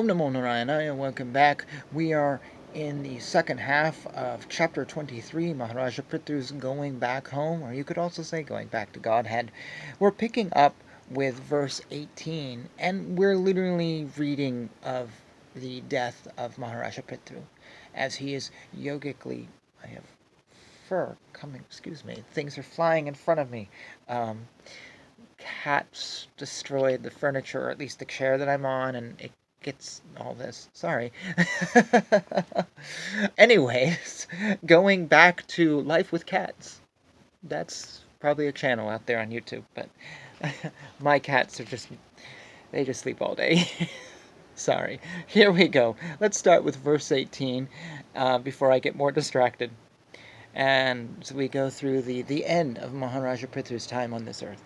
Om Namo Narayana and welcome back. We are in the second half of chapter 23, Maharaja Prthu's going back home, or you could also say going back to Godhead. We're picking up with verse 18, and we're literally reading of the death of Maharaja Prthu as he is yogically. I have fur coming, excuse me, things are flying in front of me. Cats destroyed the furniture, or at least the chair that I'm on, and it gets all this. Sorry. Anyways, going back to Life with Cats. That's probably a channel out there on YouTube, but my cats they just sleep all day. Sorry. Here we go. Let's start with verse 18 before I get more distracted. And so we go through the end of Maharaja Prithu's time on this earth.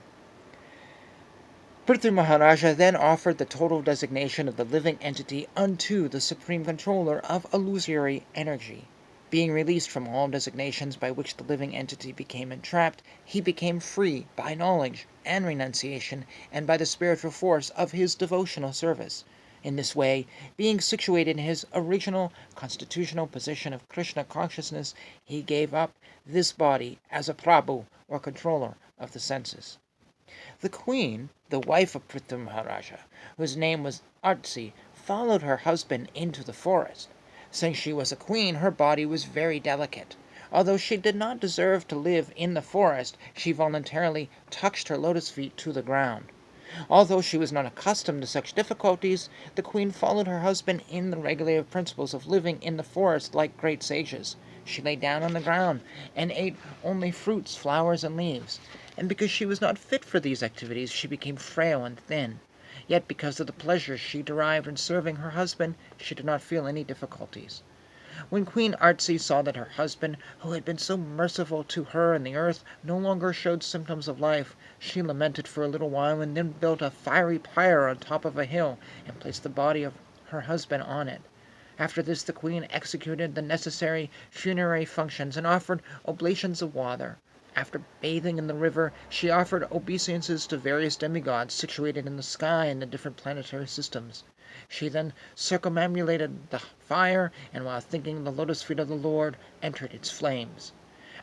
Prthu Maharaja then offered the total designation of the living entity unto the Supreme Controller of illusory energy. Being released from all designations by which the living entity became entrapped, he became free by knowledge and renunciation and by the spiritual force of his devotional service. In this way, being situated in his original constitutional position of Krishna consciousness, he gave up this body as a Prabhu, or controller of the senses. The queen, the wife of Prthu Maharaja, whose name was Artsi, followed her husband into the forest. Since she was a queen, her body was very delicate. Although she did not deserve to live in the forest, she voluntarily touched her lotus feet to the ground. Although she was not accustomed to such difficulties, the queen followed her husband in the regulative principles of living in the forest like great sages. She lay down on the ground and ate only fruits, flowers, and leaves. And because she was not fit for these activities, she became frail and thin. Yet because of the pleasure she derived in serving her husband, she did not feel any difficulties. When Queen Artsi saw that her husband, who had been so merciful to her and the earth, no longer showed symptoms of life, she lamented for a little while and then built a fiery pyre on top of a hill and placed the body of her husband on it. After this the queen executed the necessary funerary functions and offered oblations of water. After bathing in the river, she offered obeisances to various demigods situated in the sky and the different planetary systems. She then circumambulated the fire, and while thinking the lotus feet of the Lord, entered its flames.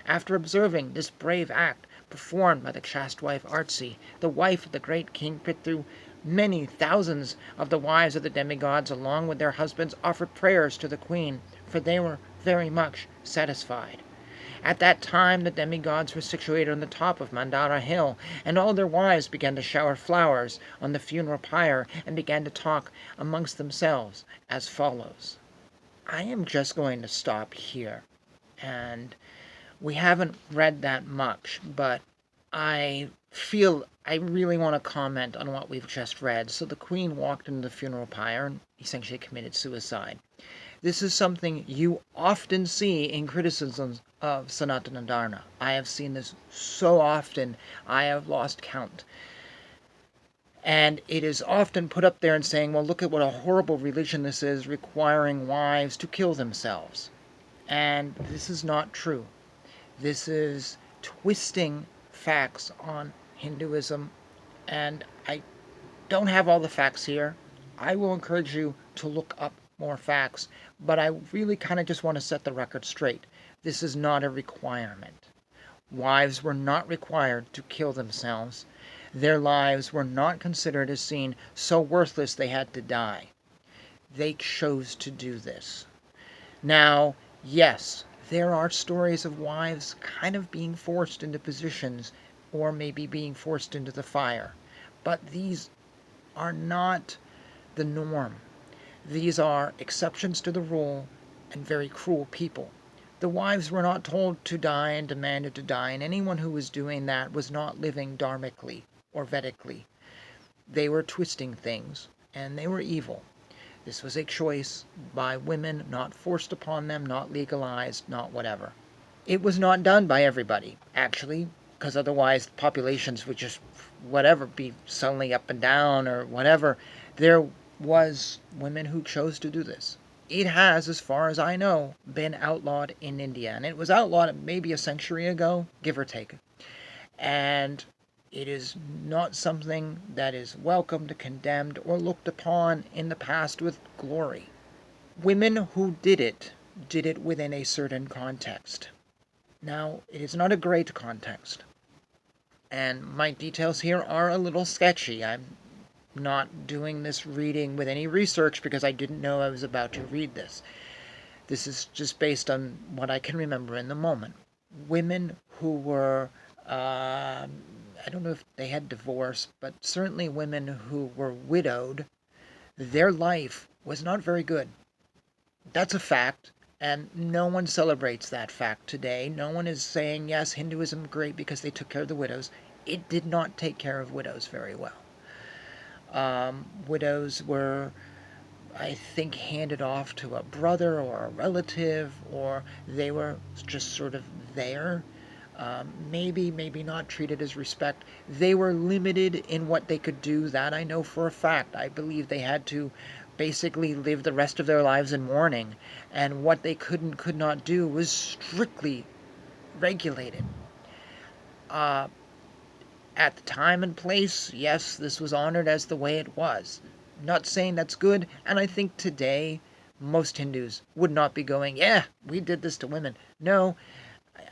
After observing this brave act performed by the chaste wife Artsi, the wife of the great King Prthu, many thousands of the wives of the demigods, along with their husbands, offered prayers to the queen, for they were very much satisfied. At that time the demigods were situated on the top of Mandara Hill, and all their wives began to shower flowers on the funeral pyre and began to talk amongst themselves as follows. I am just going to stop here, and we haven't read that much, but I feel I really want to comment on what we've just read. So the queen walked into the funeral pyre and essentially committed suicide. This is something you often see in criticisms of Sanatana Dharma. I have seen this so often, I have lost count. And it is often put up there and saying, well, look at what a horrible religion this is, requiring wives to kill themselves. And this is not true. This is twisting facts on Hinduism, and I don't have all the facts here. I will encourage you to look up more facts, but I really kind of just want to set the record straight. This is not a requirement. Wives were not required to kill themselves. Their lives were not considered as seen so worthless they had to die. They chose to do this. Now, yes, there are stories of wives kind of being forced into positions or maybe being forced into the fire, but these are not the norm. These are exceptions to the rule and very cruel people. The wives were not told to die and demanded to die, and anyone who was doing that was not living dharmically or Vedically. They were twisting things, and they were evil. This was a choice by women, not forced upon them, not legalized, not whatever. It was not done by everybody, actually, because otherwise populations would just, whatever, be suddenly up and down or whatever. There was women who chose to do this. It has, as far as I know, been outlawed in India, and it was outlawed maybe a century ago, give or take. And It is not something that is welcomed, condemned, or looked upon in the past with glory. Women who did it within a certain context. Now, it is not a great context, and my details here are a little sketchy. I'm not doing this reading with any research because I didn't know I was about to read this. This is just based on what I can remember in the moment. Women who were, I don't know if they had divorce, but certainly women who were widowed, their life was not very good. That's a fact, and no one celebrates that fact today. No one is saying, yes, Hinduism great because they took care of the widows. It did not take care of widows very well. Widows were, I think, handed off to a brother or a relative, or they were just sort of there. Maybe not treated as respect. They were limited in what they could do. That I know for a fact. I believe they had to basically live the rest of their lives in mourning, and what they could not do was strictly regulated. At the time and place, yes, this was honored as the way it was. Not saying that's good, and I think today most Hindus would not be going, yeah, we did this to women. No,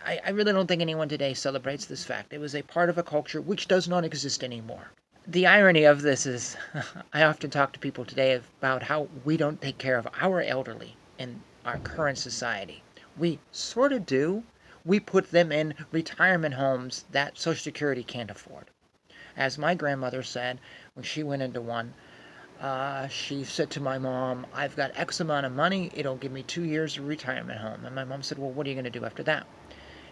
I really don't think anyone today celebrates this fact. It was a part of a culture which does not exist anymore. The irony of this is, I often talk to people today about how we don't take care of our elderly in our current society. We sort of do. We put them in retirement homes that Social Security can't afford. As my grandmother said when she went into one, she said to my mom, I've got X amount of money, it'll give me 2 years of retirement home. And my mom said, well, what are you going to do after that?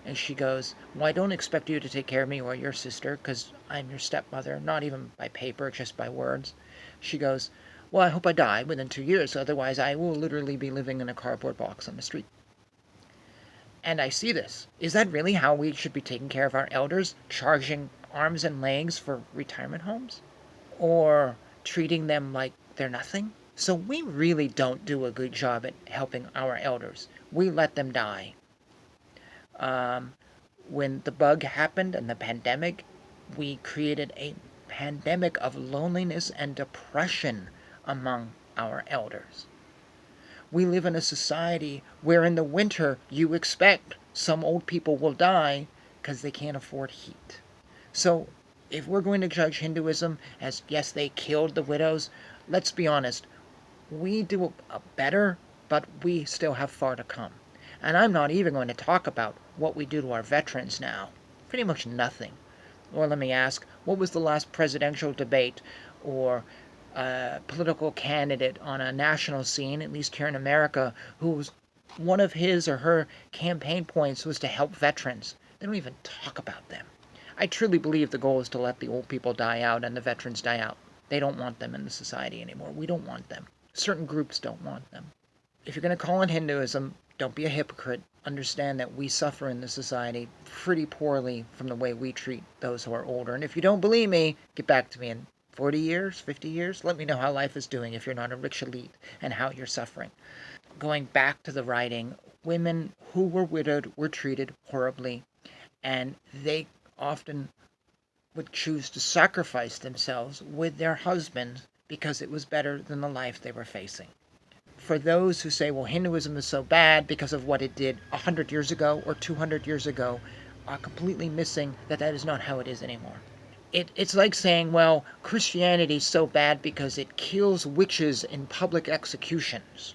And she goes, well, I don't expect you to take care of me or your sister because I'm your stepmother, not even by paper, just by words. She goes, well, I hope I die within 2 years, otherwise I will literally be living in a cardboard box on the street. And I see this. Is that really how we should be taking care of our elders? Charging arms and legs for retirement homes? Or treating them like they're nothing? So we really don't do a good job at helping our elders. We let them die. When the bug happened and the pandemic, we created a pandemic of loneliness and depression among our elders. We live in a society where in the winter you expect some old people will die because they can't afford heat. So if we're going to judge Hinduism as, yes, they killed the widows, let's be honest, we do a better, but we still have far to come. And I'm not even going to talk about what we do to our veterans now. Pretty much nothing. Or let me ask, what was the last presidential debate or political candidate on a national scene, at least here in America, whose one of his or her campaign points was to help veterans? They don't even talk about them. I truly believe the goal is to let the old people die out and the veterans die out. They don't want them in the society anymore. We don't want them. Certain groups don't want them. If you're going to call it Hinduism, don't be a hypocrite. Understand that we suffer in the society pretty poorly from the way we treat those who are older. And if you don't believe me, get back to me in 40 years, 50 years. Let me know how life is doing if you're not a rich elite and how you're suffering. Going back to the writing, women who were widowed were treated horribly, and they often would choose to sacrifice themselves with their husbands because it was better than the life they were facing. For those who say, well, Hinduism is so bad because of what it did 100 years ago or 200 years ago, are completely missing that is not how it is anymore. It's like saying, well, Christianity is so bad because it kills witches in public executions.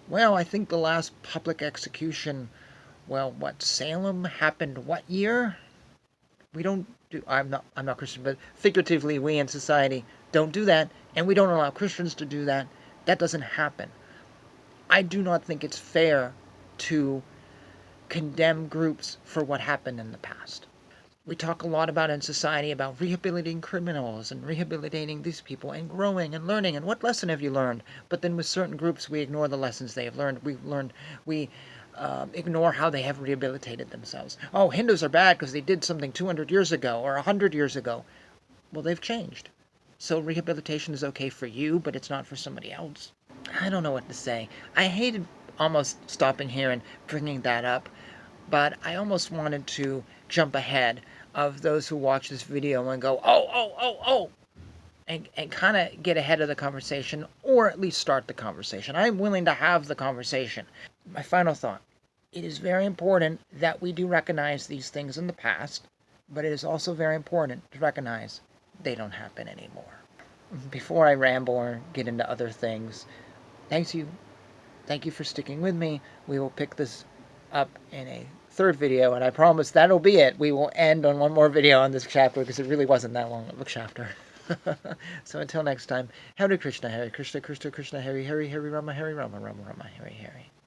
Well, I think the last public execution, Salem happened what year? We don't do, I'm not Christian, but figuratively, we in society don't do that, and we don't allow Christians to do that. That doesn't happen. I do not think it's fair to condemn groups for what happened in the past. We talk a lot about in society about rehabilitating criminals and rehabilitating these people and growing and learning. And what lesson have you learned? But then with certain groups, we ignore the lessons they have learned. We ignore how they have rehabilitated themselves. Oh, Hindus are bad because they did something 200 years ago or 100 years ago. Well, they've changed. So rehabilitation is okay for you, but it's not for somebody else. I don't know what to say. I hated almost stopping here and bringing that up, but I almost wanted to jump ahead. of those who watch this video and go, oh, and kind of get ahead of the conversation, or at least start the conversation. I'm willing to have the conversation. My final thought. It is very important that we do recognize these things in the past, but it is also very important to recognize they don't happen anymore. Before I ramble or get into other things, thank you for sticking with me. We will pick this up in a third video, and I promise that'll be it. We will end on one more video on this chapter because it really wasn't that long of a chapter. So until next time, Hare Krishna, Krishna Krishna, Hare Hare, Hare Rama, Rama Rama, Hare Hare.